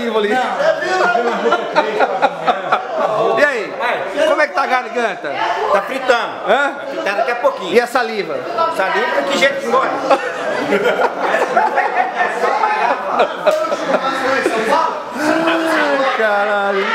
saliva ali. E aí? Como é que tá a garganta? Tá fritando. Hã? Vai fritar daqui a pouquinho. E a saliva? Saliva, que jeito que engole? Ai, caralho.